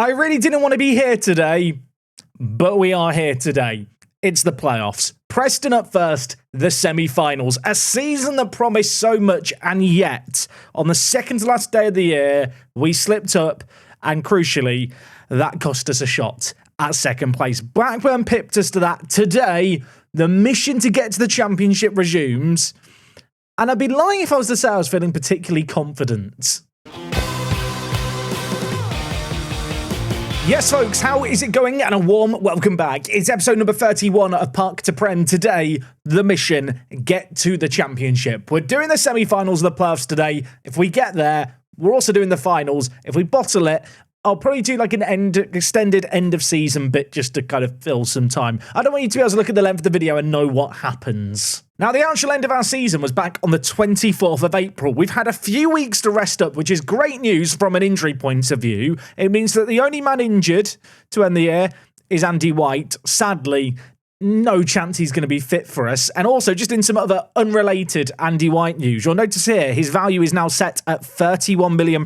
I really didn't want to be here today, but we are here today. It's the playoffs. Preston up first, the semi-finals. A season that promised so much, and yet, on the second to last day of the year, we slipped up, and crucially, that cost us a shot at second place. Blackburn pipped us to that. Today, the mission to get to the championship resumes, and I'd be lying if I was to say I was feeling particularly confident. Yes, folks, how is it going? And a warm welcome back. It's episode number 31 of Park to Prem. Today, the mission, get to the championship. We're doing the semi-finals of the playoffs today. If we get there, we're also doing the finals. If we bottle it, I'll probably do like an extended end of season bit just to kind of fill some time. I don't want you to be able to look at the length of the video and know what happens. Now, the actual end of our season was back on the 24th of April. We've had a few weeks to rest up, which is great news from an injury point of view. It means that the only man injured to end the year is Andy White. Sadly, no chance he's going to be fit for us. And also, just in some other unrelated Andy White news, you'll notice here his value is now set at £31 million.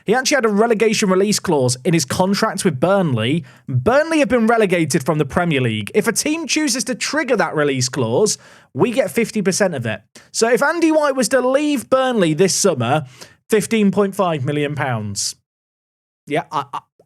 He actually had a relegation release clause in his contract with Burnley. Burnley have been relegated from the Premier League. If a team chooses to trigger that release clause, we get 50% of it. So if Andy White was to leave Burnley this summer, £15.5 million. Yeah,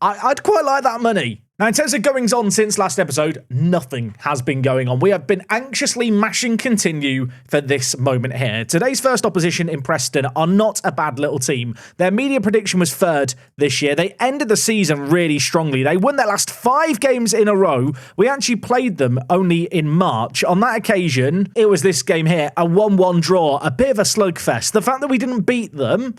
I'd quite like that money. Now, in terms of goings on since last episode, nothing has been going on. We have been anxiously mashing continue for this moment here. Today's first opposition in Preston are not a bad little team. Their media prediction was third this year. They ended the season really strongly. They won their last 5 games in a row. We actually played them only in March. On that occasion, it was this game here, a 1-1 draw, a bit of a slugfest. The fact that we didn't beat them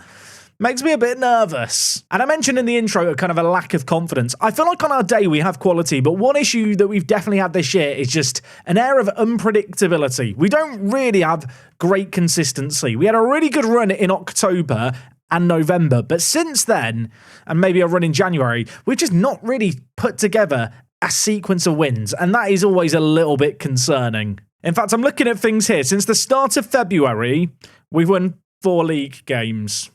makes me a bit nervous. And I mentioned in the intro a kind of a lack of confidence. I feel like on our day we have quality, but one issue that we've definitely had this year is just an air of unpredictability. We don't really have great consistency. We had a really good run in October and November, but since then, and maybe a run in January, we've just not really put together a sequence of wins, and that is always a little bit concerning. In fact, I'm looking at things here. Since the start of February, we've won 4 league games.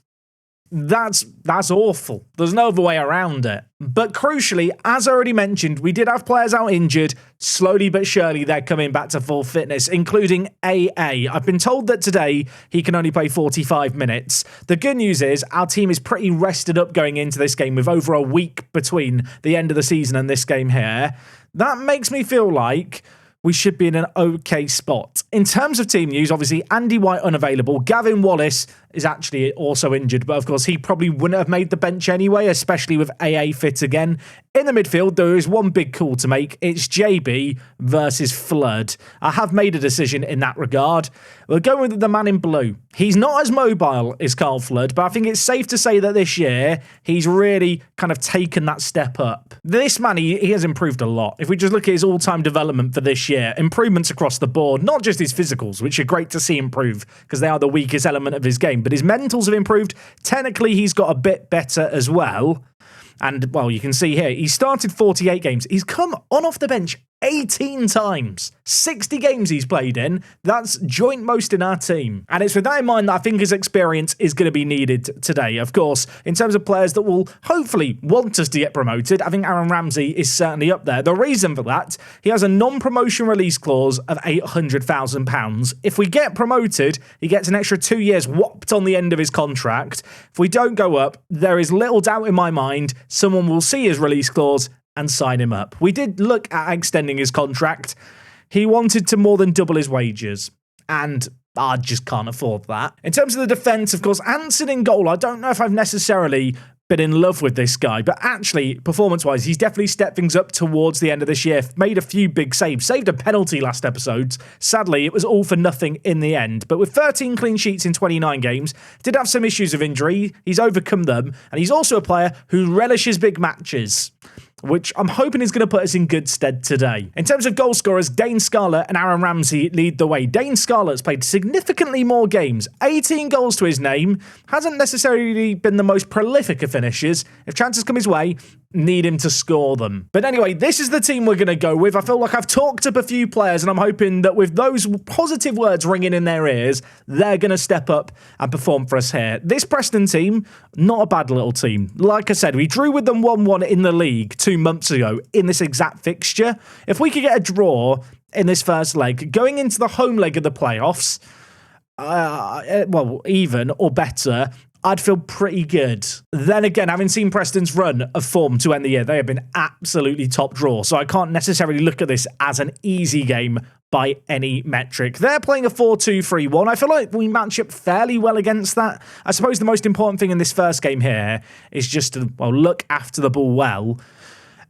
That's awful. There's no other way around it. But crucially, as I already mentioned, we did have players out injured. Slowly but surely, they're coming back to full fitness, including AA. I've been told that today he can only play 45 minutes. The good news is our team is pretty rested up going into this game with over a week between the end of the season and this game here. That makes me feel like we should be in an okay spot. In terms of team news, obviously, Andy White unavailable. Gavin Wallace is actually also injured, but of course, he probably wouldn't have made the bench anyway, especially with AA fit again. In the midfield, there is one big call to make. It's JB versus Flood. I have made a decision in that regard. We're going with the man in blue. He's not as mobile as Carl Flood, but I think it's safe to say that this year, he's really kind of taken that step up. This man, he has improved a lot. If we just look at his all-time development for this year, improvements across the board, not just his physicals, which are great to see improve because they are the weakest element of his game, but his mentals have improved. Technically, he's got a bit better as well. And, well, you can see here, he started 48 games. He's come on off the bench 18 times. 60 games he's played in. That's joint most in our team. And it's with that in mind that I think his experience is going to be needed today. Of course, in terms of players that will hopefully want us to get promoted, I think Aaron Ramsey is certainly up there. The reason for that, he has a non-promotion release clause of £800,000. If we get promoted, he gets an extra 2 years whopped on the end of his contract. If we don't go up, there is little doubt in my mind someone will see his release clause and sign him up. We did look at extending his contract. He wanted to more than double his wages, and I just can't afford that. In terms of the defence, of course, Anson in goal, I don't know if I've necessarily been in love with this guy, but actually, performance-wise, he's definitely stepped things up towards the end of this year, made a few big saves, saved a penalty last episode. Sadly, it was all for nothing in the end, but with 13 clean sheets in 29 games, did have some issues of injury, he's overcome them, and he's also a player who relishes big matches, which I'm hoping is going to put us in good stead today. In terms of goal scorers, Dane Scarlett and Aaron Ramsey lead the way. Dane Scarlett's played significantly more games, 18 goals to his name, hasn't necessarily been the most prolific of finishers. If chances come his way, need him to score them. But anyway, this is the team we're going to go with. I feel like I've talked up a few players, and I'm hoping that with those positive words ringing in their ears, they're going to step up and perform for us here. This Preston team, not a bad little team. Like I said, we drew with them 1-1 in the league 2 months ago in this exact fixture. If we could get a draw in this first leg, going into the home leg of the playoffs, well, even or better, I'd feel pretty good. Then again, having seen Preston's run of form to end the year, they have been absolutely top draw, so I can't necessarily look at this as an easy game by any metric. They're playing a 4-2-3-1. I feel like we match up fairly well against that. I suppose the most important thing in this first game here is just to, well, look after the ball well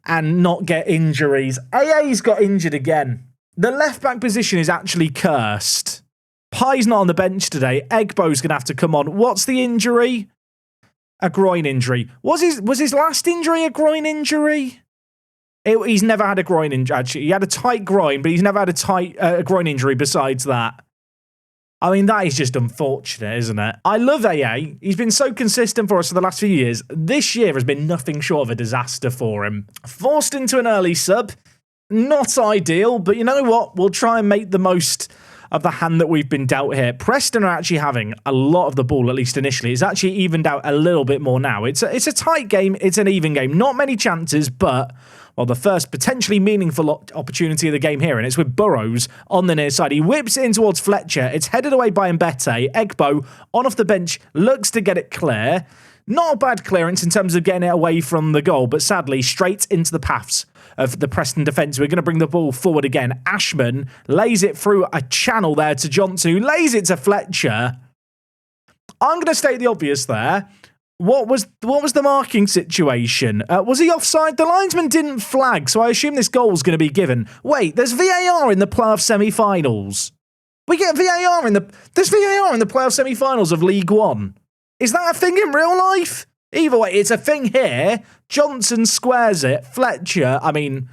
and not get injuries. AA's got injured again. The left-back position is actually cursed. Pye's not on the bench today. Egbo's going to have to come on. What's the injury? A groin injury. Was his last injury a groin injury? He's never had a groin injury, actually. He had a tight groin, but he's never had a groin injury besides that. I mean, that is just unfortunate, isn't it? I love AA. He's been so consistent for us for the last few years. This year has been nothing short of a disaster for him. Forced into an early sub. Not ideal, but you know what? We'll try and make the most of the hand that we've been dealt here. Preston are actually having a lot of the ball, at least initially. It's actually evened out a little bit more now. It's a tight game. It's an even game. Not many chances, but, well, the first potentially meaningful opportunity of the game here, and it's with Burrows on the near side. He whips it in towards Fletcher. It's headed away by Mbete. Egbo, on off the bench, looks to get it clear. Not a bad clearance in terms of getting it away from the goal, but sadly, straight into the paths of the Preston defence. We're going to bring the ball forward again. Ashman lays it through a channel there to Johnson, who lays it to Fletcher. I'm going to state the obvious there. What was the marking situation? Was he offside? The linesman didn't flag, so I assume this goal was going to be given. Wait, there's VAR in the playoff semi-finals. We get VAR there's VAR in the playoff semi-finals of League One. Is that a thing in real life? Either way, it's a thing here. Johnson squares it. Fletcher, I mean,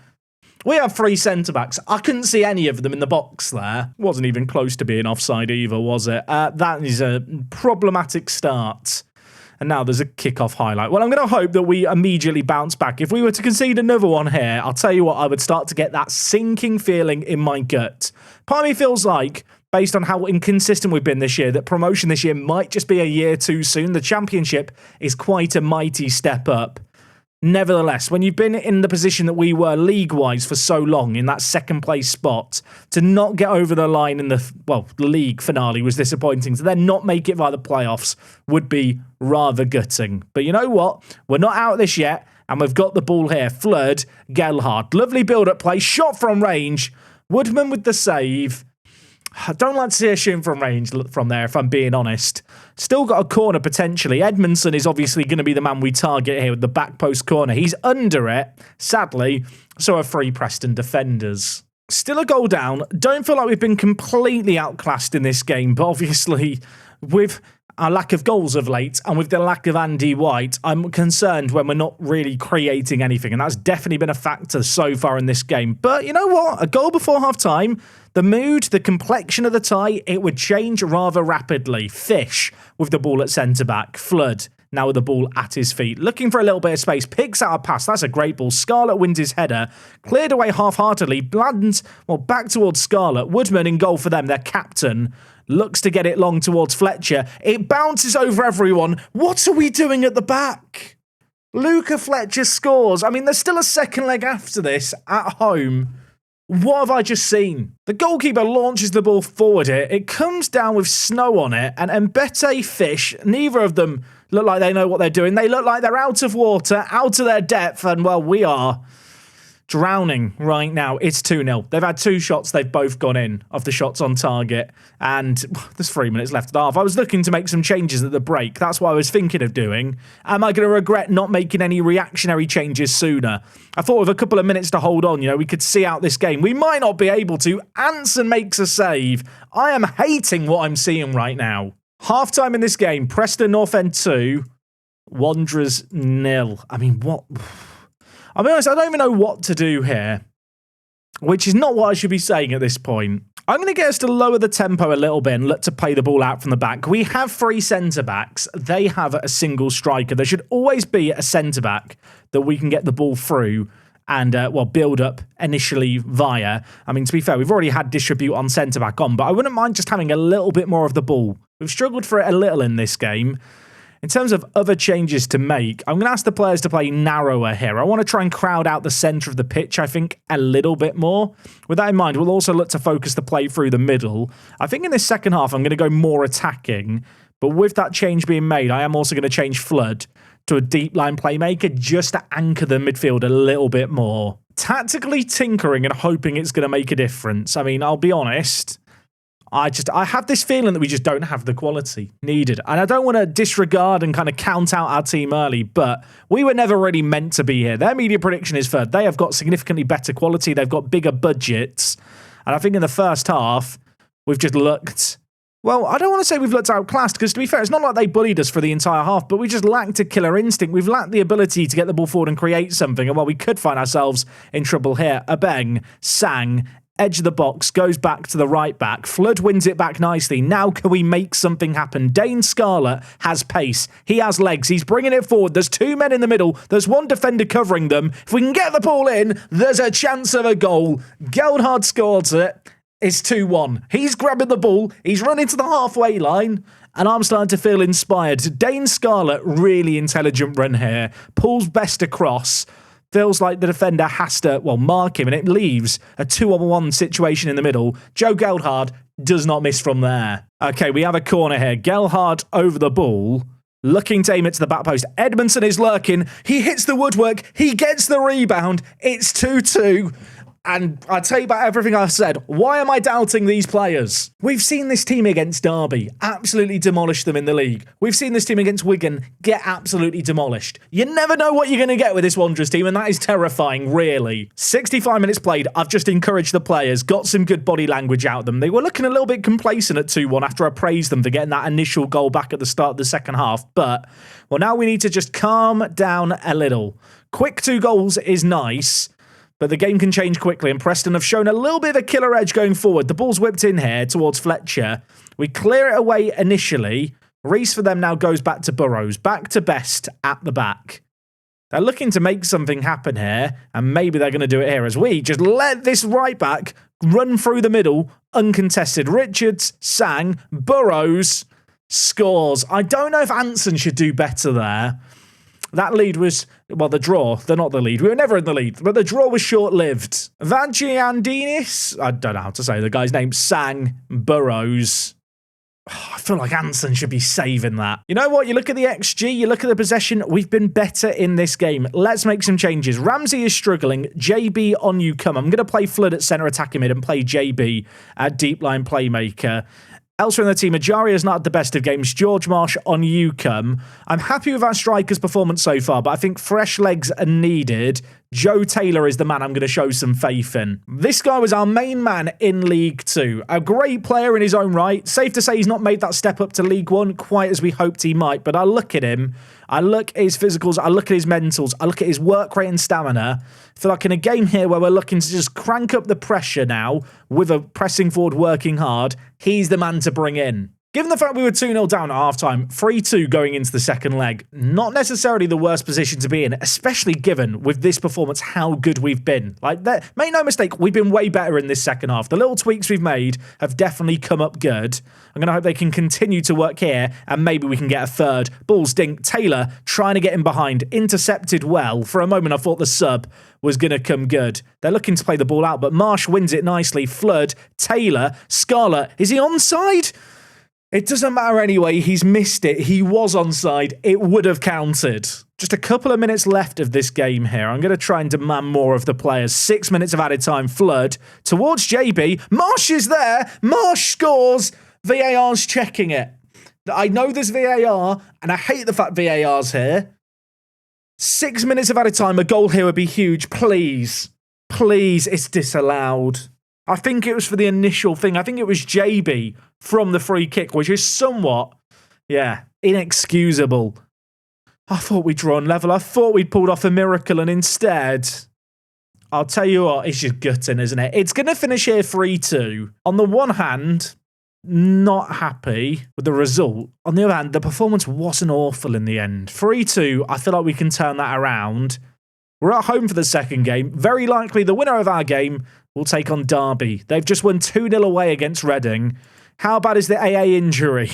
we have 3 centre-backs. I couldn't see any of them in the box there. Wasn't even close to being offside either, was it? That is a problematic start. And now there's a kickoff highlight. Well, I'm going to hope that we immediately bounce back. If we were to concede another one here, I'll tell you what, I would start to get that sinking feeling in my gut. Part of me feels like, based on how inconsistent we've been this year, that promotion this year might just be a year too soon. The Championship is quite a mighty step up. Nevertheless, when you've been in the position that we were league-wise for so long, in that second-place spot, to not get over the line in the, well, league finale was disappointing. To then not make it via the playoffs would be rather gutting. But you know what? We're not out of this yet, and we've got the ball here. Flood, Gelhardt. Lovely build-up play. Shot from range. Woodman with the save. I don't like to see a shoot from range from there, if I'm being honest. Still got a corner, potentially. Edmondson is obviously going to be the man we target here with the back post corner. He's under it, sadly. So are 3 Preston defenders. Still a goal down. Don't feel like we've been completely outclassed in this game, but obviously with our lack of goals of late and with the lack of Andy White, I'm concerned when we're not really creating anything, and that's definitely been a factor so far in this game. But you know what? A goal before half-time, the mood, the complexion of the tie, it would change rather rapidly. Fish with the ball at centre-back. Flood now with the ball at his feet. Looking for a little bit of space. Picks out a pass. That's a great ball. Scarlett wins his header. Cleared away half-heartedly. Bland's, well, back towards Scarlett. Woodman in goal for them. Their captain looks to get it long towards Fletcher. It bounces over everyone. What are we doing at the back? Luca Fletcher scores. I mean, there's still a second leg after this at home. What have I just seen? The goalkeeper launches the ball forward here. It comes down with snow on it, and Mbete, Fish, neither of them look like they know what they're doing. They look like they're out of water, out of their depth, and, well, we are drowning right now. It's 2-0. They've had 2 shots. They've both gone in of the shots on target. And there's 3 minutes left at half. I was looking to make some changes at the break. That's what I was thinking of doing. Am I going to regret not making any reactionary changes sooner? I thought with a couple of minutes to hold on, you know, we could see out this game. We might not be able to. Anson makes a save. I am hating what I'm seeing right now. Half-time in this game. Preston North End 2. Wanderers 0. I mean, what? I'll be honest, I don't even know what to do here, which is not what I should be saying at this point. I'm going to get us to lower the tempo a little bit and look to play the ball out from the back. We have 3 centre-backs. They have a single striker. There should always be a centre-back that we can get the ball through and, build up initially via. I mean, to be fair, we've already had distribute on centre-back on, but I wouldn't mind just having a little bit more of the ball. We've struggled for it a little in this game. In terms of other changes to make, I'm going to ask the players to play narrower here. I want to try and crowd out the centre of the pitch, I think, a little bit more. With that in mind, we'll also look to focus the play through the middle. I think in this second half, I'm going to go more attacking. But with that change being made, I am also going to change Flood to a deep line playmaker just to anchor the midfield a little bit more. Tactically tinkering and hoping it's going to make a difference. I mean, I'll be honest, I have this feeling that we just don't have the quality needed. And I don't want to disregard and kind of count out our team early, but we were never really meant to be here. Their media prediction is third. They have got significantly better quality. They've got bigger budgets. And I think in the first half, we've just looked... Well, I don't want to say we've looked outclassed, because to be fair, it's not like they bullied us for the entire half, but we just lacked a killer instinct. We've lacked the ability to get the ball forward and create something. And while we could find ourselves in trouble here, Abeng, Sang, edge of the box, goes back to the right back. Flood wins it back nicely. Now can we make something happen? Dane Scarlett has pace. He has legs. He's bringing it forward. There's 2 men in the middle. There's 1 defender covering them. If we can get the ball in, there's a chance of a goal. Geldhard scores it. It's 2-1. He's grabbing the ball. He's running to the halfway line. And I'm starting to feel inspired. Dane Scarlett, really intelligent run here. Pulls best across. Feels like the defender has to, mark him, and it leaves a 2-on-1 situation in the middle. Joe Geldhard does not miss from there. Okay, we have a corner here. Geldhard over the ball, looking to aim it to the back post. Edmondson is lurking. He hits the woodwork. He gets the rebound. It's 2-2. And I tell you about everything I said. Why am I doubting these players? We've seen this team against Derby absolutely demolish them in the league. We've seen this team against Wigan get absolutely demolished. You never know what you're going to get with this Wanderers team, and that is terrifying, really. 65 minutes played. I've just encouraged the players, got some good body language out of them. They were looking a little bit complacent at 2-1 after I praised them for getting that initial goal back at the start of the second half. But, now we need to just calm down a little. Quick 2 goals is nice, but the game can change quickly, and Preston have shown a little bit of a killer edge going forward. The ball's whipped in here towards Fletcher. We clear it away initially. Reese for them now goes back to Burrows. Back to Best at the back. They're looking to make something happen here, and maybe they're going to do it here as we just let this right back run through the middle, uncontested. Richards, Sang, Burrows scores. I don't know if Anson should do better there. That lead was, the draw. They're not the lead. We were never in the lead, but the draw was short-lived. Vagiandinis, I don't know how to say the guy's name, Sang, Burrows. I feel like Anson should be saving that. You know what? You look at the XG, you look at the possession. We've been better in this game. Let's make some changes. Ramsey is struggling. JB on you come. I'm going to play Flood at centre attacking mid and play JB at deep line playmaker. Elsewhere in the team, Ajari is not at the best of games. George Marsh on you come. I'm happy with our striker's performance so far, but I think fresh legs are needed. Joe Taylor is the man I'm going to show some faith in. This guy was our main man in League 2. A great player in his own right. Safe to say he's not made that step up to League 1 quite as we hoped he might, but I look at him, I look at his physicals, I look at his mentals, I look at his work rate and stamina. I feel like in a game here where we're looking to just crank up the pressure now with a pressing forward, working hard, he's the man to bring in. Given the fact we were 2-0 down at halftime, 3-2 going into the second leg, not necessarily the worst position to be in, especially given with this performance how good we've been. Make no mistake, we've been way better in this second half. The little tweaks we've made have definitely come up good. I'm going to hope they can continue to work here, and maybe we can get a third. Balls dink. Taylor trying to get in behind, intercepted well. For a moment, I thought the sub was going to come good. They're looking to play the ball out, but Marsh wins it nicely. Flood, Taylor, Scarlett. Is he onside? It doesn't matter anyway, he's missed it. He was onside. It would have counted. Just a couple of minutes left of this game here. I'm going to try and demand more of the players. 6 minutes of added time. Flood towards JB. Marsh is there. Marsh scores. VAR's checking it. I know there's VAR, and I hate the fact VAR's here. 6 minutes of added time. A goal here would be huge. Please. Please, it's disallowed. I think it was for the initial thing. I think it was JB from the free kick, which is somewhat, inexcusable. I thought we'd drawn level. I thought we'd pulled off a miracle, and instead, I'll tell you what, it's just gutting, isn't it? It's going to finish here 3-2. On the one hand, not happy with the result. On the other hand, the performance wasn't awful in the end. 3-2, I feel like we can turn that around. We're at home for the second game. Very likely the winner of our game will take on Derby. They've just won 2-0 away against Reading. How bad is the AA injury?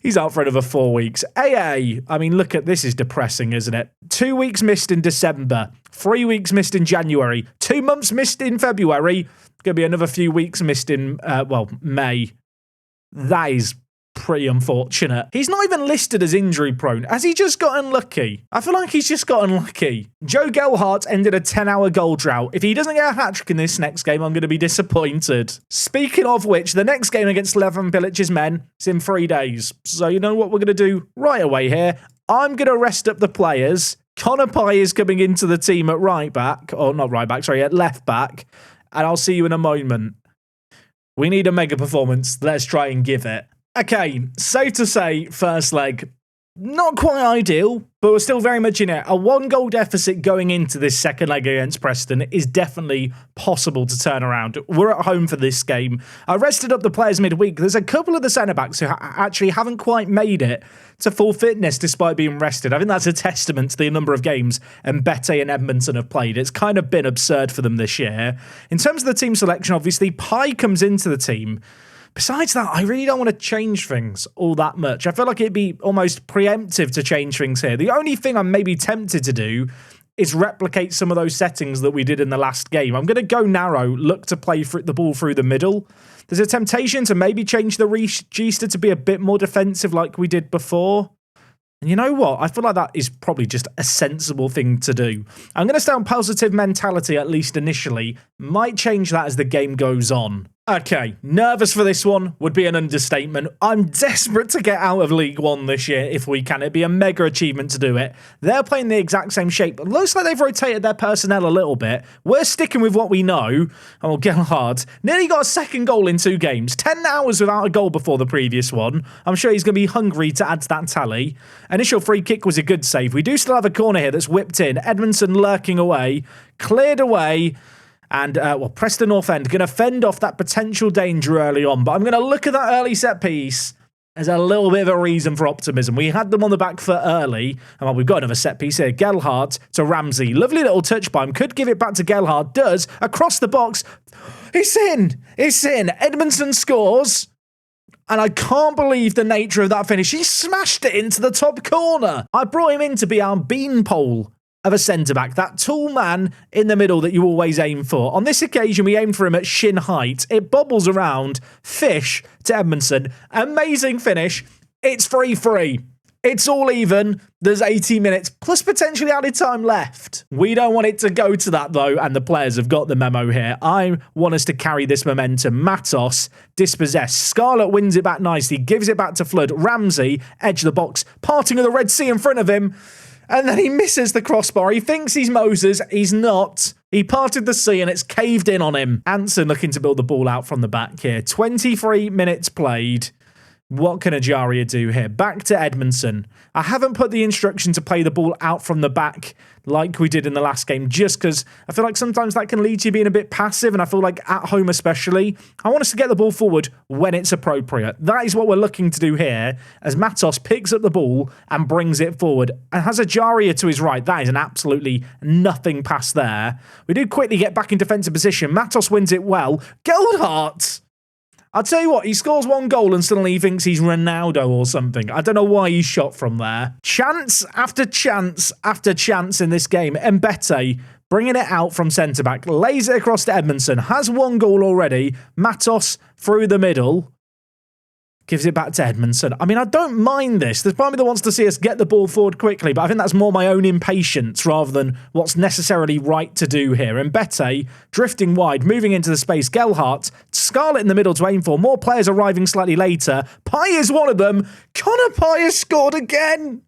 He's out for another 4 weeks. AA, I mean, look at this, is depressing, isn't it? 2 weeks missed in December, 3 weeks missed in January, 2 months missed in February. Going to be another few weeks missed in, May. That is pretty unfortunate. He's not even listed as injury prone. Has he just got unlucky? I feel like he's just got unlucky. Joe Gelhardt ended a 10-hour goal drought. If he doesn't get a hat-trick in this next game, I'm going to be disappointed. Speaking of which, the next game against Levan Bilic's men is in 3 days. So you know what we're going to do right away here? I'm going to rest up the players. Connor Pye is coming into the team at right back. Or not right back, sorry, at left back. And I'll see you in a moment. We need a mega performance. Let's try and give it. Okay, safe to say, first leg, not quite ideal, but we're still very much in it. A 1-goal deficit going into this second leg against Preston is definitely possible to turn around. We're at home for this game. I rested up the players midweek. There's a couple of the centre-backs who actually haven't quite made it to full fitness despite being rested. I think that's a testament to the number of games Mbete and Edmondson have played. It's kind of been absurd for them this year. In terms of the team selection, obviously, Pye comes into the team. Besides that, I really don't want to change things all that much. I feel like it'd be almost preemptive to change things here. The only thing I'm maybe tempted to do is replicate some of those settings that we did in the last game. I'm going to go narrow, look to play the ball through the middle. There's a temptation to maybe change the register to be a bit more defensive like we did before. And you know what? I feel like that is probably just a sensible thing to do. I'm going to stay on positive mentality, at least initially. Might change that as the game goes on. Okay, nervous for this one would be an understatement. I'm desperate to get out of League One this year if we can. It'd be a mega achievement to do it. They're playing the exact same shape. Looks like they've rotated their personnel a little bit. We're sticking with what we know. And we'll get hard. Nearly got a second goal in 2 games. 10 hours without a goal before the previous one. I'm sure he's going to be hungry to add to that tally. Initial free kick was a good save. We do still have a corner here that's whipped in. Edmondson lurking away. Cleared away. And, Preston North End going to fend off that potential danger early on. But I'm going to look at that early set piece as a little bit of a reason for optimism. We had them on the back foot early. And we've got another set piece here. Gelhardt to Ramsey. Lovely little touch by him. Could give it back to Gelhardt. Does. Across the box. It's in. It's in. Edmondson scores. And I can't believe the nature of that finish. He smashed it into the top corner. I brought him in to be our beanpole of a centre-back, that tall man in the middle that you always aim for. On this occasion, we aimed for him at shin height. It bobbles around. Fish to Edmondson. Amazing finish. It's 3-3. It's all even. There's 80 minutes, plus potentially added time left. We don't want it to go to that, though, and the players have got the memo here. I want us to carry this momentum. Matos, dispossessed. Scarlett wins it back nicely, gives it back to Flood. Ramsey, edge of the box, parting of the Red Sea in front of him. And then he misses the crossbar. He thinks he's Moses. He's not. He parted the sea and it's caved in on him. Anson looking to build the ball out from the back here. 23 minutes played. What can Ajaria do here? Back to Edmondson. I haven't put the instruction to play the ball out from the back like we did in the last game, just because I feel like sometimes that can lead to you being a bit passive, and I feel like at home especially, I want us to get the ball forward when it's appropriate. That is what we're looking to do here, as Matos picks up the ball and brings it forward, and has Ajaria to his right. That is an absolutely nothing pass there. We do quickly get back in defensive position. Matos wins it well. Gelhardt! I'll tell you what, he scores 1 goal and suddenly he thinks he's Ronaldo or something. I don't know why he's shot from there. Chance after chance after chance in this game. Mbete bringing it out from centre-back, lays it across to Edmondson, has 1 goal already. Matos through the middle. Gives it back to Edmondson. I mean, I don't mind this. There's part of me that wants to see us get the ball forward quickly, but I think that's more my own impatience rather than what's necessarily right to do here. Mbete drifting wide, moving into the space. Gelhardt, Scarlett in the middle to aim for. More players arriving slightly later. Pye is one of them. Connor Pye has scored again.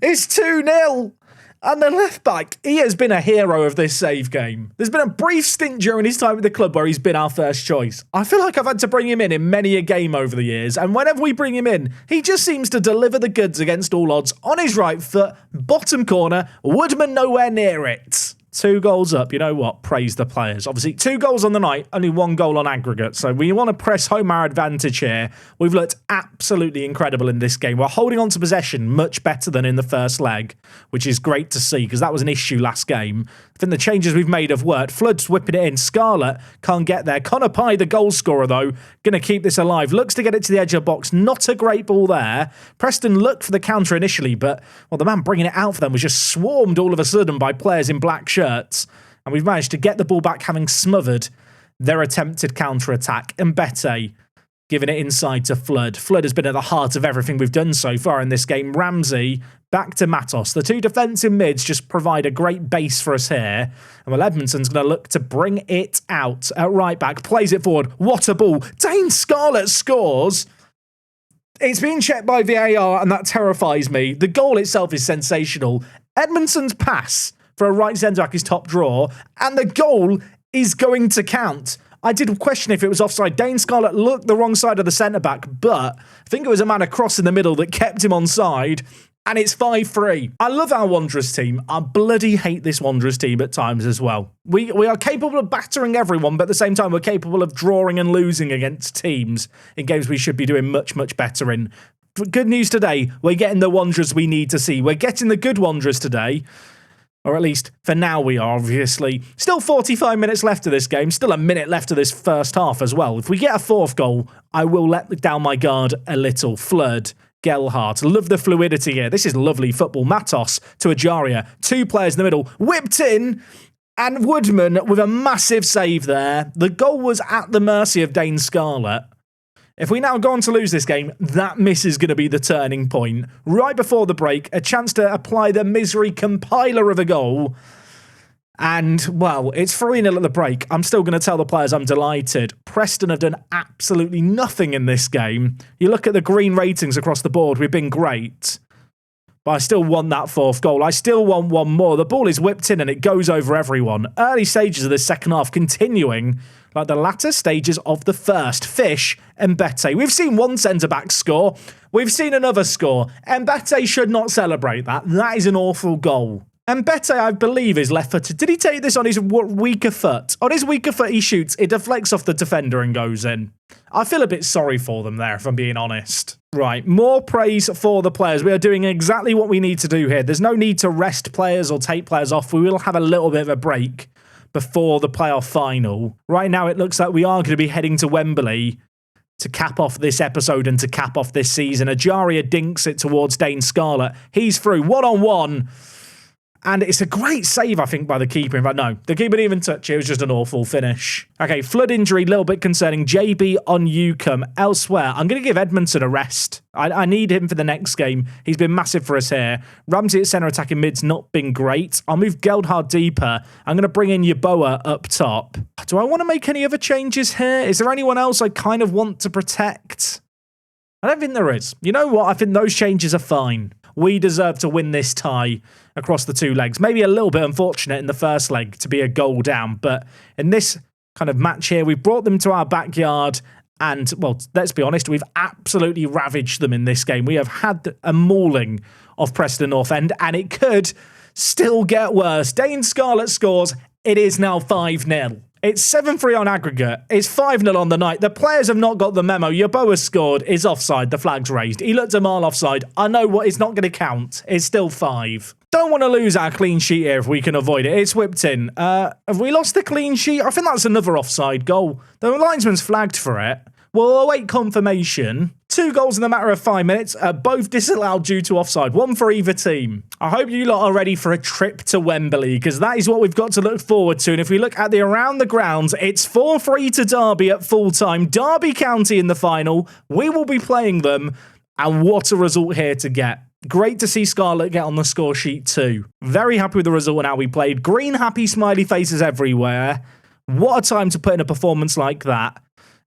It's 2-0. And the left back, he has been a hero of this save game. There's been a brief stint during his time with the club where he's been our first choice. I feel like I've had to bring him in many a game over the years, and whenever we bring him in, he just seems to deliver the goods against all odds. On his right foot, bottom corner, Woodman nowhere near it. 2 goals up. You know what? Praise the players. Obviously, 2 goals on the night, only 1 goal on aggregate. So we want to press home our advantage here. We've looked absolutely incredible in this game. We're holding on to possession much better than in the first leg, which is great to see because that was an issue last game. I think the changes we've made have worked. Flood's whipping it in. Scarlett can't get there. Connor Pye, the goal scorer, though, going to keep this alive. Looks to get it to the edge of the box. Not a great ball there. Preston looked for the counter initially, but well, the man bringing it out for them was just swarmed all of a sudden by players in black shirts. And we've managed to get the ball back, having smothered their attempted counter-attack. And Mbete giving it inside to Flood. Flood has been at the heart of everything we've done so far in this game. Ramsey back to Matos. The 2 defensive mids just provide a great base for us here. And well, Edmondson's going to look to bring it out at right back. Plays it forward. What a ball. Dane Scarlett scores. It's been checked by VAR, and that terrifies me. The goal itself is sensational. Edmondson's pass for a right centre-back is top draw, and the goal is going to count. I did question if it was offside. Dane Scarlett looked the wrong side of the centre-back, but I think it was a man across in the middle that kept him onside, and it's 5-3. I love our Wanderers team. I bloody hate this Wanderers team at times as well. We are capable of battering everyone, but at the same time, we're capable of drawing and losing against teams in games we should be doing much, much better in. Good news today, we're getting the Wanderers we need to see. We're getting the good Wanderers today. Or at least, for now we are, obviously. Still 45 minutes left of this game. Still a minute left of this first half as well. If we get a 4th goal, I will let down my guard a little. Flood, Gelhardt. Love the fluidity here. This is lovely football. Matos to Ajaria. 2 players in the middle. Whipped in. And Woodman with a massive save there. The goal was at the mercy of Dane Scarlett. If we now go on to lose this game, that miss is going to be the turning point. Right before the break, a chance to apply the misery compiler of a goal. And, well, it's 3-0 at the break. I'm still going to tell the players I'm delighted. Preston have done absolutely nothing in this game. You look at the green ratings across the board, we've been great. But I still want that 4th goal. I still want 1 more. The ball is whipped in and it goes over everyone. Early stages of this second half continuing like the latter stages of the first. Fish and Mbete. We've seen 1 centre-back score. We've seen another score. Mbete should not celebrate that. That is an awful goal. Mbete, I believe, is left-footed. Did he take this on his weaker foot? On his weaker foot, he shoots. It deflects off the defender and goes in. I feel a bit sorry for them there, if I'm being honest. Right, more praise for the players. We are doing exactly what we need to do here. There's no need to rest players or take players off. We will have a little bit of a break before the playoff final. Right now, it looks like we are going to be heading to Wembley to cap off this episode and to cap off this season. Ajaria dinks it towards Dane Scarlett. He's through 1-on-1. And it's a great save, I think, by the keeper. In fact, no, the keeper didn't even touch it. It was just an awful finish. Okay, Flood injury, a little bit concerning. JB on Newcombe. Elsewhere, I'm going to give Edmondson a rest. I need him for the next game. He's been massive for us here. Ramsey at centre attacking mid's not been great. I'll move Gelhardt deeper. I'm going to bring in Yeboah up top. Do I want to make any other changes here? Is there anyone else I kind of want to protect? I don't think there is. You know what? I think those changes are fine. We deserve to win this tie across the 2 legs. Maybe a little bit unfortunate in the first leg to be a goal down, but in this kind of match here, we brought them to our backyard and, well, let's be honest, we've absolutely ravaged them in this game. We have had a mauling of Preston North End, and it could still get worse. Dane Scarlett scores. It is now 5-0. It's 7-3 on aggregate. It's 5-0 on the night. The players have not got the memo. Yeboah scored. Is offside. The flag's raised. He looked a mile offside. I know what. It's not going to count. It's still 5. Don't want to lose our clean sheet here if we can avoid it. It's whipped in. Have we lost the clean sheet? I think that's another offside goal. The linesman's flagged for it. We'll await confirmation. 2 goals in the matter of 5 minutes, both disallowed due to offside. 1 for either team. I hope you lot are ready for a trip to Wembley, because that is what we've got to look forward to. And if we look at the around the grounds, it's 4-3 to Derby at full time. Derby County in the final. We will be playing them. And what a result here to get. Great to see Scarlett get on the score sheet too. Very happy with the result and how we played. Green, happy, smiley faces everywhere. What a time to put in a performance like that.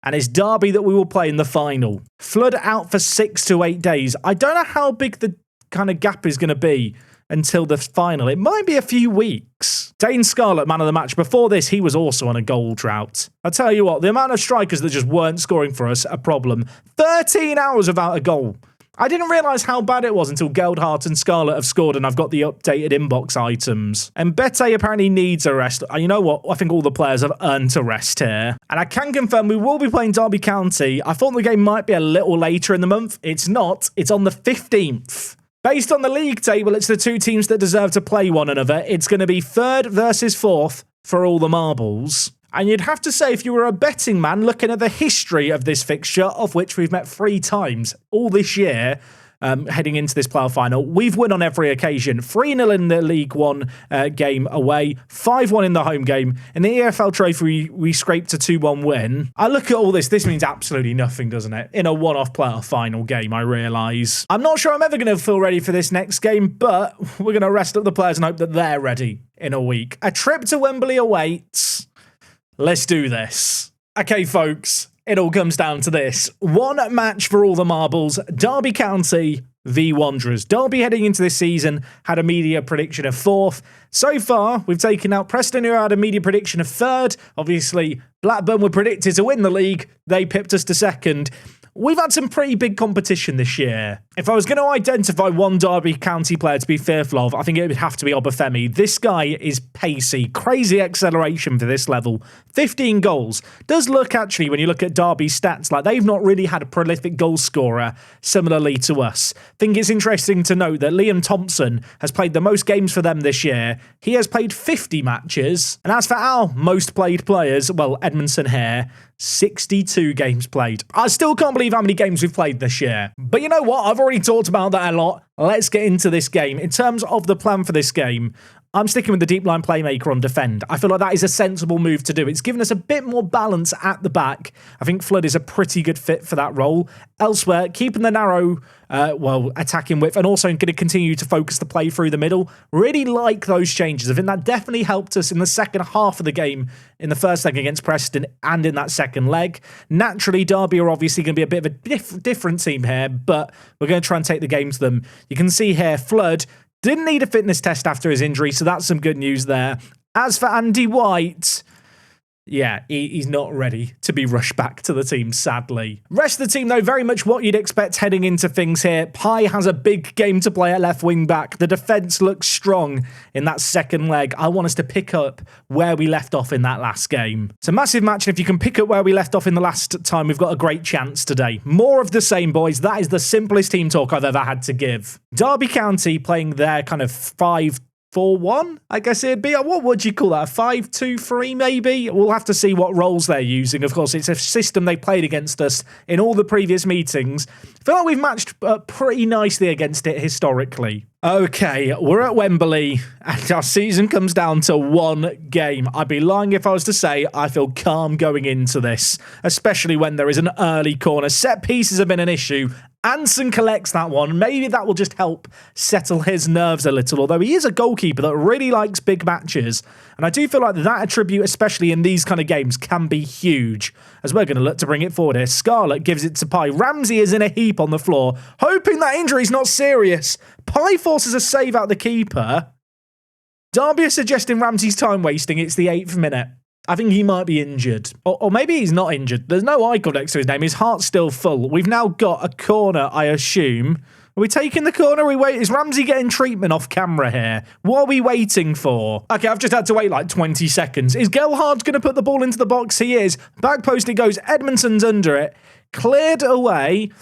And it's Derby that we will play in the final. Flood out for 6 to 8 days. I don't know how big the kind of gap is going to be until the final. It might be a few weeks. Dane Scarlett, man of the match. Before this, he was also on a goal drought. I tell you what, the amount of strikers that just weren't scoring for us, a problem. 13 hours without a goal. I didn't realise how bad it was until Geldhart and Scarlett have scored and I've got the updated inbox items. And Bete apparently needs a rest. You know what? I think all the players have earned a rest here. And I can confirm we will be playing Derby County. I thought the game might be a little later in the month. It's not. It's on the 15th. Based on the league table, it's the two teams that deserve to play one another. It's going to be 3rd versus 4th for all the marbles. And you'd have to say, if you were a betting man looking at the history of this fixture, of which we've met 3 times all this year, heading into this playoff final, we've won on every occasion. 3-0 in the League One game away, 5-1 in the home game. In the EFL Trophy, we scraped a 2-1 win. I look at all this, this means absolutely nothing, doesn't it? In a one-off playoff final game, I realise. I'm not sure I'm ever going to feel ready for this next game, but we're going to rest up the players and hope that they're ready in a week. A trip to Wembley awaits. Let's do this. Okay, folks, it all comes down to this. One match for all the marbles. Derby County v Wanderers. Derby heading into this season had a media prediction of 4th. So far, we've taken out Preston, who had a media prediction of 3rd. Obviously, Blackburn were predicted to win the league. They pipped us to 2nd. We've had some pretty big competition this year. If I was going to identify one Derby County player to be fearful of, I think it would have to be Obafemi. This guy is pacey, crazy acceleration for this level. 15 goals. Does look, actually, when you look at Derby's stats, like they've not really had a prolific goal scorer similarly to us. I think it's interesting to note that Liam Thompson has played the most games for them this year. He has played 50 matches. And as for our most played players, well, Edmondson here, 62 games played. I still can't believe how many games we've played this year. But you know what? I've already talked about that a lot. Let's get into this game. In terms of the plan for this game, I'm sticking with the deep line playmaker on defend. I feel like that is a sensible move to do. It's given us a bit more balance at the back. I think Flood is a pretty good fit for that role. Elsewhere, keeping the narrow, attacking width and also going to continue to focus the play through the middle. Really like those changes. I think that definitely helped us in the second half of the game, in the first leg against Preston and in that second leg. Naturally, Derby are obviously going to be a bit of a different team here, but we're going to try and take the game to them. You can see here, Flood didn't need a fitness test after his injury, so that's some good news there. As for Andy White, yeah, he's not ready to be rushed back to the team, sadly. Rest of the team, though, very much what you'd expect heading into things here. Pai has a big game to play at left wing back. The defence looks strong in that second leg. I want us to pick up where we left off in that last game. It's a massive match, and if you can pick up where we left off in the last time, we've got a great chance today. More of the same, boys. That is the simplest team talk I've ever had to give. Derby County playing their kind of 5-4-1, I guess it'd be. What would you call that? A 5-2-3 maybe? We'll have to see what roles they're using. Of course, it's a system they played against us in all the previous meetings. I feel like we've matched up pretty nicely against it historically. Okay, we're at Wembley, and our season comes down to one game. I'd be lying if I was to say I feel calm going into this, especially when there is an early corner. Set pieces have been an issue. Anson collects that one. Maybe that will just help settle his nerves a little, although he is a goalkeeper that really likes big matches. And I do feel like that attribute, especially in these kind of games, can be huge, as we're going to look to bring it forward here. Scarlett gives it to Pai. Ramsey is in a heap on the floor, hoping that injury's not serious. Pai forces a save out the keeper. Derby are suggesting Ramsey's time wasting. It's the 8th minute. I think he might be injured. Or maybe he's not injured. There's no icon next to his name. His heart's still full. We've now got a corner, I assume. Are we taking the corner? Is Ramsey getting treatment off camera here? What are we waiting for? Okay, I've just had to wait like 20 seconds. Is Gelhard going to put the ball into the box? He is. Back post it goes. Edmondson's under it. Cleared away.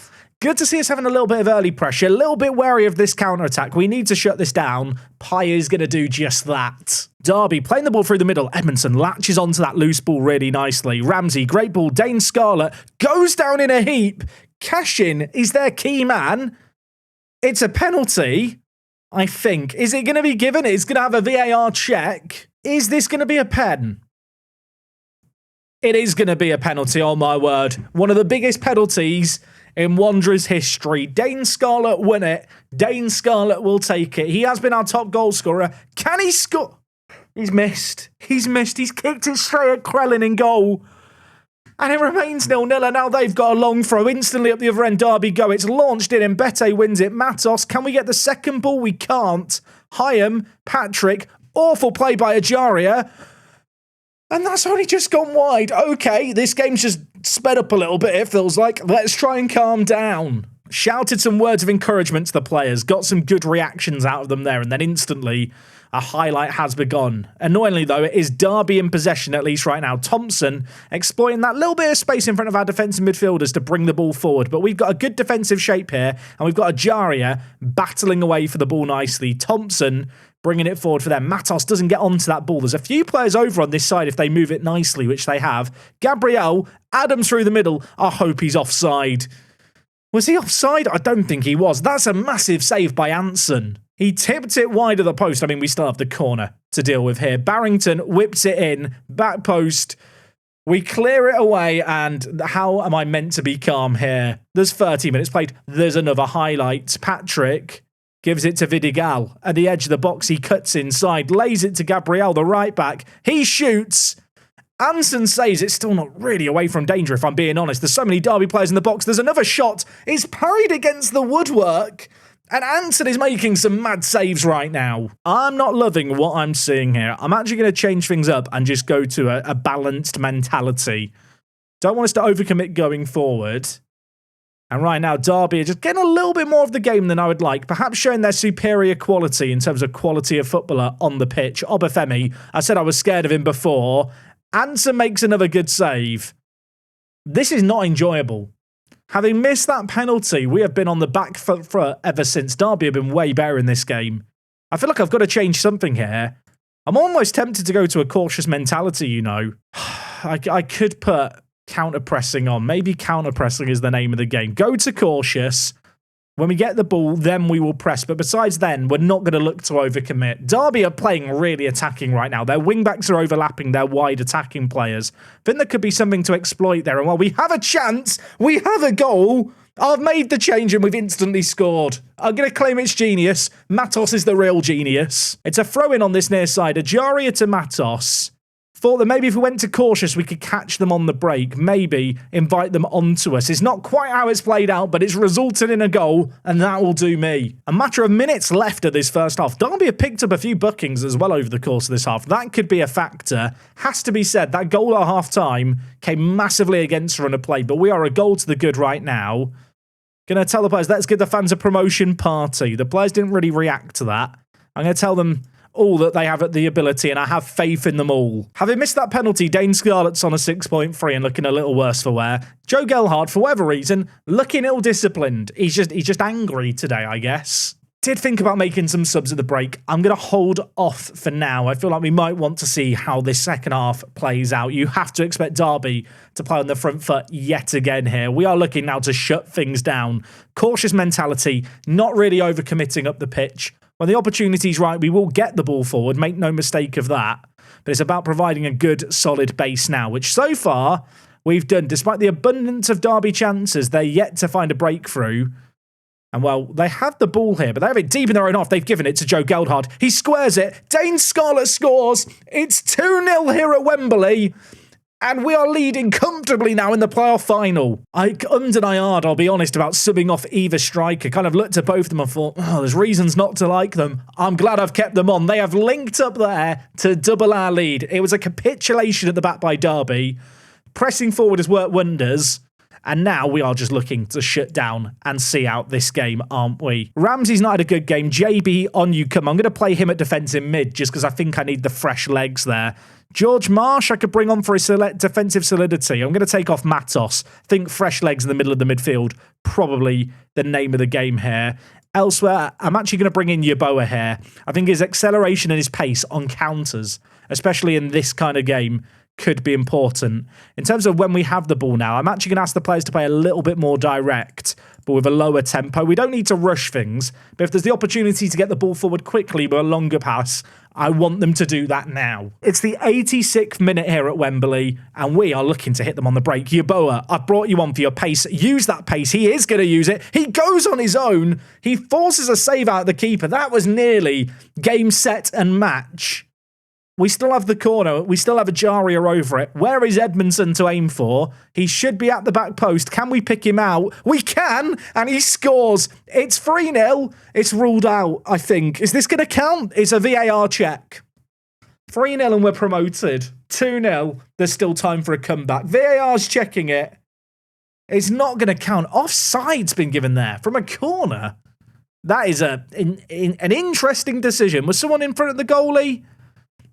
Good to see us having a little bit of early pressure. A little bit wary of this counter-attack. We need to shut this down. Pai is going to do just that. Derby playing the ball through the middle. Edmondson latches onto that loose ball really nicely. Ramsey, great ball. Dane Scarlett goes down in a heap. Cashin is their key man. It's a penalty, I think. Is it going to be given? It's going to have a VAR check. Is this going to be a pen? It is going to be a penalty, oh my word. One of the biggest penalties in Wanderers history. Dane Scarlett win it. Dane Scarlett will take it. He has been our top goal scorer. Can he score? He's missed. He's missed. He's kicked it straight at Krellin in goal. And it remains 0-0. And now they've got a long throw instantly up the other end. Derby go. It's launched in and Bete wins it. Matos, can we get the second ball? We can't. Hyam, Patrick, awful play by Ajaria. And that's only just gone wide. Okay, this game's just sped up a little bit, it feels like. Let's try and calm down. shouted some words of encouragement to the players, got some good reactions out of them there, and then instantly a highlight has begun. Annoyingly, though, it is Derby in possession, at least right now. Thompson exploiting that little bit of space in front of our defensive midfielders to bring the ball forward. But we've got a good defensive shape here, and we've got Ajaria battling away for the ball nicely. Thompson bringing it forward for them. Matos doesn't get onto that ball. There's a few players over on this side if they move it nicely, which they have. Gabriel, Addons through the middle. I hope he's offside. Was he offside? I don't think he was. That's a massive save by Anson. He tipped it wide of the post. I mean, we still have the corner to deal with here. Barrington whips it in, back post. We clear it away, and how am I meant to be calm here? There's 30 minutes played. There's another highlight. Patrick gives it to Vidigal. At the edge of the box, he cuts inside, lays it to Gabriel, the right back. He shoots. Anson says it's still not really away from danger, if I'm being honest. There's so many Derby players in the box. There's another shot. It's parried against the woodwork. And Anson is making some mad saves right now. I'm not loving what I'm seeing here. I'm actually going to change things up and just go to a balanced mentality. Don't want us to overcommit going forward. And right now, Derby are just getting a little bit more of the game than I would like. Perhaps showing their superior quality in terms of quality of footballer on the pitch. Obafemi, I said I was scared of him before. Anson makes another good save. This is not enjoyable. Having missed that penalty, we have been on the back foot ever since. Derby have been way better in this game. I feel like I've got to change something here. I'm almost tempted to go to a cautious mentality, you know. I could put counter-pressing on. Maybe counter-pressing is the name of the game. Go to cautious. When we get the ball, then we will press. But besides then, we're not going to look to overcommit. Derby are playing really attacking right now. Their wing-backs are overlapping their wide attacking players. I think there could be something to exploit there. And while we have a chance, we have a goal. I've made the change and we've instantly scored. I'm going to claim it's genius. Matos is the real genius. It's a throw-in on this near side. Ajaria to Matos. Thought that maybe if we went to cautious, we could catch them on the break. Maybe invite them onto us. It's not quite how it's played out, but it's resulted in a goal, and that will do me. A matter of minutes left of this first half. Derby have picked up a few bookings as well over the course of this half. That could be a factor. Has to be said, that goal at half-time came massively against run of play, but we are a goal to the good right now. Going to tell the players, let's give the fans a promotion party. The players didn't really react to that. I'm going to tell them all that they have at the ability, and I have faith in them all. Having missed that penalty, Dane Scarlett's on a 6.3 and looking a little worse for wear. Joe Gelhardt, for whatever reason, looking ill-disciplined. He's just angry today, I guess. Did think about making some subs at the break. I'm going to hold off for now. I feel like we might want to see how this second half plays out. You have to expect Derby to play on the front foot yet again here. We are looking now to shut things down. Cautious mentality, not really overcommitting up the pitch. When the opportunity's right, we will get the ball forward. Make no mistake of that. But it's about providing a good, solid base now, which so far we've done. Despite the abundance of Derby chances, they're yet to find a breakthrough. And, well, they have the ball here, but they have it deep in their own half. They've given it to Joe Gelhardt. He squares it. Dane Scarlett scores. It's 2-0 here at Wembley. And we are leading comfortably now in the playoff final. I ummed and I ahed, I'll be honest, about subbing off either striker. Kind of looked at both of them and thought, oh, there's reasons not to like them. I'm glad I've kept them on. They have linked up there to double our lead. It was a capitulation at the back by Derby. Pressing forward has worked wonders. And now we are just looking to shut down and see out this game, aren't we? Ramsey's not had a good game. JB, on you come. I'm going to play him at defensive mid just because I think I need the fresh legs there. George Marsh, I could bring on for his defensive solidity. I'm going to take off Matos. Think fresh legs in the middle of the midfield. Probably the name of the game here. Elsewhere, I'm actually going to bring in Yeboah here. I think his acceleration and his pace on counters, especially in this kind of game, could be important. In terms of when we have the ball now, I'm actually going to ask the players to play a little bit more direct, but with a lower tempo. We don't need to rush things, but if there's the opportunity to get the ball forward quickly with a longer pass, I want them to do that now. It's the 86th minute here at Wembley, and we are looking to hit them on the break. Yeboah, I've brought you on for your pace. Use that pace. He is going to use it. He goes on his own. He forces a save out of the keeper. That was nearly game, set, and match. We still have the corner. We still have Ajaria over it. Where is Edmondson to aim for? He should be at the back post. Can we pick him out? We can, and he scores. It's 3-0. It's ruled out, I think. Is this going to count? It's a VAR check. 3-0 and we're promoted. 2-0. There's still time for a comeback. VAR's checking it. It's not going to count. Offside's been given there from a corner. That is an interesting decision. Was someone in front of the goalie?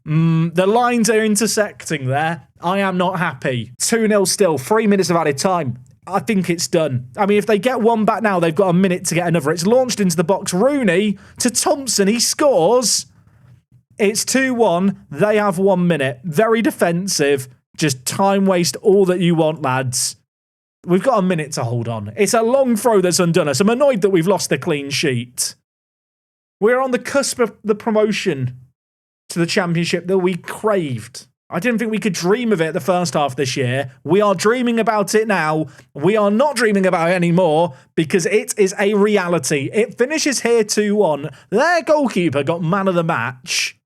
The lines are intersecting there. I am not happy. 2-0 still. 3 minutes of added time. I think it's done. I mean, if they get one back now, they've got a minute to get another. It's launched into the box. Rooney to Thompson. He scores. It's 2-1. They have 1 minute. Very defensive. Just time waste all that you want, lads. We've got a minute to hold on. It's a long throw that's undone us. I'm annoyed that we've lost the clean sheet. We're on the cusp of the promotion to the championship that we craved. I didn't think we could dream of it the first half this year. We are dreaming about it now. We are not dreaming about it anymore because it is a reality. It finishes here 2-1. Their goalkeeper got man of the match.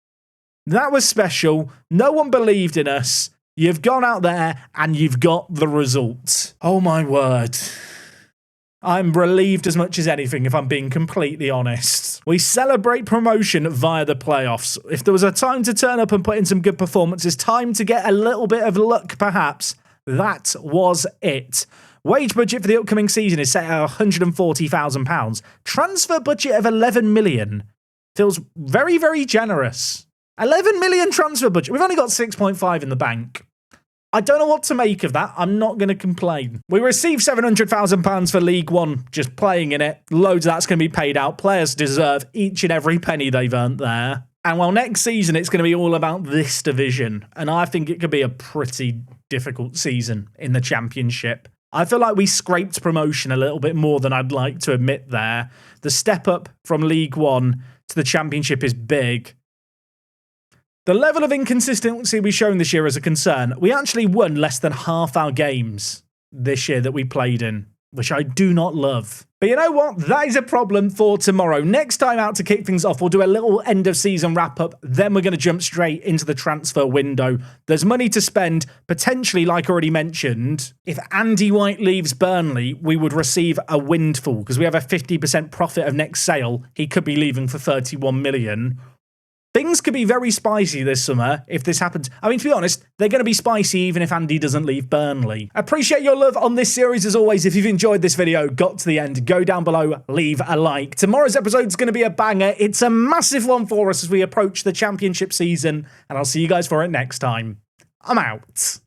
That was special. No one believed in us. You've gone out there and you've got the result. Oh my word. I'm relieved as much as anything, if I'm being completely honest. We celebrate promotion via the playoffs. If there was a time to turn up and put in some good performances, time to get a little bit of luck perhaps, that was it. Wage budget for the upcoming season is set at £140,000. Transfer budget of 11 million. Feels very, very generous. 11 million transfer budget. We've only got 6.5 in the bank. I don't know what to make of that. I'm not going to complain. We received £700,000 for League One, just playing in it. Loads of that's going to be paid out. Players deserve each and every penny they've earned there. And well, next season, it's going to be all about this division. And I think it could be a pretty difficult season in the Championship. I feel like we scraped promotion a little bit more than I'd like to admit there. The step up from League One to the Championship is big. The level of inconsistency we've shown this year is a concern. We actually won less than half our games this year that we played in, which I do not love. But you know what? That is a problem for tomorrow. Next time out to kick things off, we'll do a little end-of-season wrap-up. Then we're going to jump straight into the transfer window. There's money to spend, potentially, like already mentioned. If Andy White leaves Burnley, we would receive a windfall because we have a 50% profit of next sale. He could be leaving for 31 million. Things could be very spicy this summer if this happens. I mean, to be honest, they're going to be spicy even if Andy doesn't leave Burnley. Appreciate your love on this series as always. If you've enjoyed this video, got to the end, go down below, leave a like. Tomorrow's episode is going to be a banger. It's a massive one for us as we approach the championship season, and I'll see you guys for it next time. I'm out.